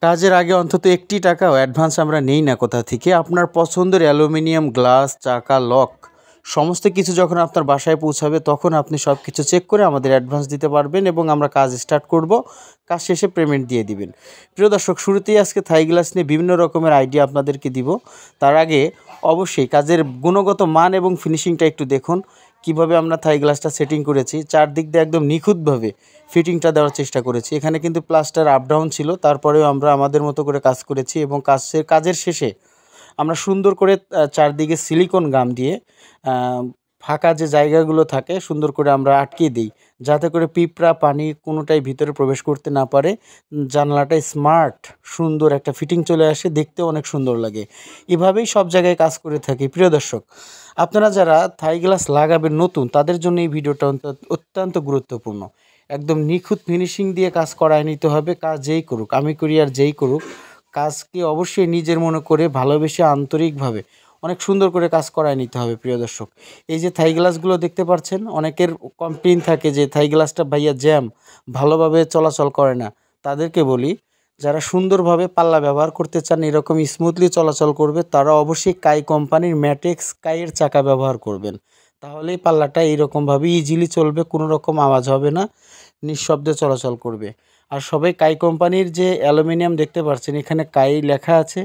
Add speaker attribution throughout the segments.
Speaker 1: কাজের আগে অন্তত একটি টাকাও অ্যাডভান্স আমরা নেই না কোথা থেকে। আপনার পছন্দের অ্যালুমিনিয়াম, গ্লাস, চাকা, লক সমস্ত কিছু যখন আপনার বাসায় পৌঁছাবে তখন আপনি সব কিছু চেক করে আমাদের অ্যাডভান্স দিতে পারবেন এবং আমরা কাজ স্টার্ট করব। কাজ শেষে পেমেন্ট দিয়ে দিবেন। প্রিয় দর্শক, শুরুতেই আজকে থাই গ্লাস নিয়ে বিভিন্ন রকমের আইডিয়া আপনাদেরকে দিব। তার আগে অবশ্যই কাজের গুণগত মান এবং ফিনিশিংটা একটু দেখুন। কিভাবে আমরা থাই গ্লাসটা সেটিং করেছি, চারদিক দিয়ে একদম নিখুঁতভাবে ফিটিংটা দেওয়ার চেষ্টা করেছি। এখানে কিন্তু প্লাস্টার আপ ডাউন ছিল, তারপরেও আমরা আমাদের মতো করে কাজ করেছি এবং কাজের শেষে আমরা সুন্দর করে চারদিকে সিলিকন গাম দিয়ে ফাঁকা যে জায়গাগুলো থাকে সুন্দর করে আমরা আটকিয়ে দিই, যাতে করে পিঁপড়া, পানি কোনোটাই ভিতরে প্রবেশ করতে না পারে। জানলাটায় স্মার্ট সুন্দর একটা ফিটিং চলে আসে, দেখতেও অনেক সুন্দর লাগে। এভাবেই সব জায়গায় কাজ করে থাকি। প্রিয় দর্শক, আপনারা যারা থাই গ্লাস লাগাবেন নতুন, তাদের জন্য এই ভিডিওটা অত্যন্ত গুরুত্বপূর্ণ। একদম নিখুঁত ফিনিশিং দিয়ে কাজ করায় নিতে হবে। কাজ যেই করুক, আমি করি আর যেই করুক, কাজকে অবশ্যই নিজের মনে করে ভালোবেসে আন্তরিকভাবে অনেক সুন্দর করে কাজ করায় নিতে হবে। প্রিয় দর্শক, এই যে থাই গ্লাসগুলো দেখতে পাচ্ছেন, অনেকের কমপ্লেইন থাকে যে থাই গ্লাসটা ভাইয়া জ্যাম, ভালোভাবে চলাচল করে না। তাদেরকে বলি, যারা সুন্দরভাবে পাল্লা ব্যবহার করতে চান, এরকম স্মুথলি চলাচল করবে, তারা অবশ্যই কাই কোম্পানির ম্যাটেক্স কাইয়ের চাকা ব্যবহার করবেন। তাহলেই পাল্লাটা এইরকমভাবে ইজিলি চলবে, কোনো রকম আওয়াজ হবে না, নিঃশব্দে চলাচল করবে। আর সবাই কাই কোম্পানির যে অ্যালুমিনিয়াম দেখতে পাচ্ছেন, এখানে কাই লেখা আছে,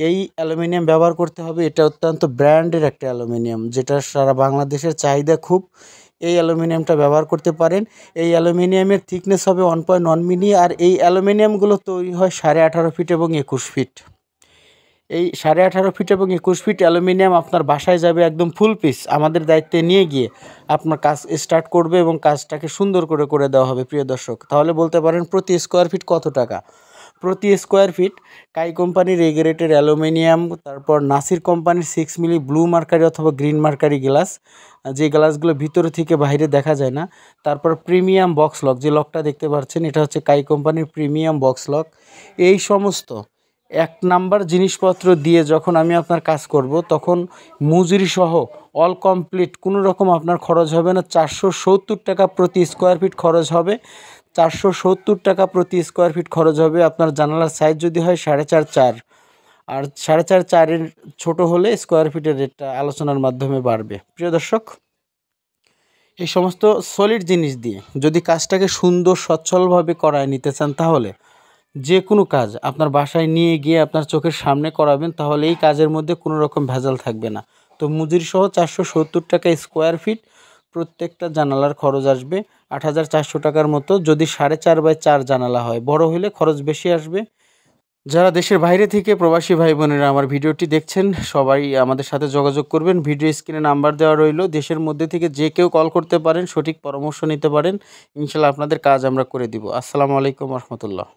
Speaker 1: এই অ্যালুমিনিয়াম ব্যবহার করতে হবে। এটা অত্যন্ত ব্র্যান্ডের একটা অ্যালুমিনিয়াম, যেটা সারা বাংলাদেশের চাহিদা খুব। এই অ্যালুমিনিয়ামটা ব্যবহার করতে পারেন। এই অ্যালুমিনিয়ামের থিকনেস হবে 1.1 মিলি, আর এই অ্যালুমিনিয়ামগুলো তৈরি হয় 18.5 ফিট এবং 21 ফিট। এই 18.5 ফিট এবং 21 ফিট অ্যালুমিনিয়াম আপনার বাসায় যাবে একদম ফুল পিস, আমাদের দায়িত্বে নিয়ে গিয়ে আপনার কাজ স্টার্ট করবে এবং কাজটাকে সুন্দর করে করে দেওয়া হবে। প্রিয় দর্শক, তাহলে বলতে পারেন প্রতি স্কোয়ার ফিট কত টাকা? প্রতি স্কোয়ার ফিট কাই কোম্পানির এ গ্রেডের অ্যালুমিনিয়াম, তারপর নাসির কোম্পানির 6 মিলি ব্লু মার্কারি অথবা গ্রিন মার্কারি গ্লাস, যে গ্লাসগুলো ভিতরে থেকে বাইরে দেখা যায় না। তারপর প্রিমিয়াম বক্স লক, যে লকটা দেখতে পাচ্ছেন এটা হচ্ছে কাই কোম্পানির প্রিমিয়াম বক্স লক। এই সমস্ত এক নাম্বার জিনিসপত্র দিয়ে যখন আমি আপনার কাজ করব, তখন মজুরি সহ অল কমপ্লিট কোনো রকম আপনার খরচ হবে না। 470 টাকা প্রতি স্কোয়ার ফিট খরচ হবে। 470 টাকা প্রতি স্কোয়ার ফিট খরচ হবে। আপনার জানালার সাইজ যদি হয় 4.5 আর 4.5 ছোটো হলে স্কোয়ার ফিটের রেটটা আলোচনার মাধ্যমে বাড়বে। প্রিয় দর্শক, এই সমস্ত সলিড জিনিস দিয়ে যদি কাজটাকে সুন্দর সচ্ছলভাবে করায় নিতে চান, তাহলে যে কোনো কাজ আপনার বাসায় নিয়ে গিয়ে আপনার চোখের সামনে করাবেন, তাহলে এই কাজের মধ্যে কোনো রকম ভেজাল থাকবে না। তো মজুরি সহ 470 টাকা স্কোয়ার ফিট, প্রত্যেকটা জানালার খরচ আসবে 8,400 টাকার মতো। যদি 4.5x4 জানালা হয়, বড় হলে খরচ বেশি আসবে। যারা দেশের বাইরে থেকে প্রবাসী ভাই বোনেরা আমার ভিডিওটি দেখছেন, সবাই আমাদের সাথে যোগাযোগ করবেন। ভিডিও স্ক্রিনে নাম্বার দেওয়া রইল। দেশের মধ্যে থেকে যে কেউ কল করতে পারেন, সঠিক পরামর্শ নিতে পারেন। ইনশাল্লাহ আপনাদের কাজ আমরা করে দিব। আসসালামু আলাইকুম রহমতুল্লাহ।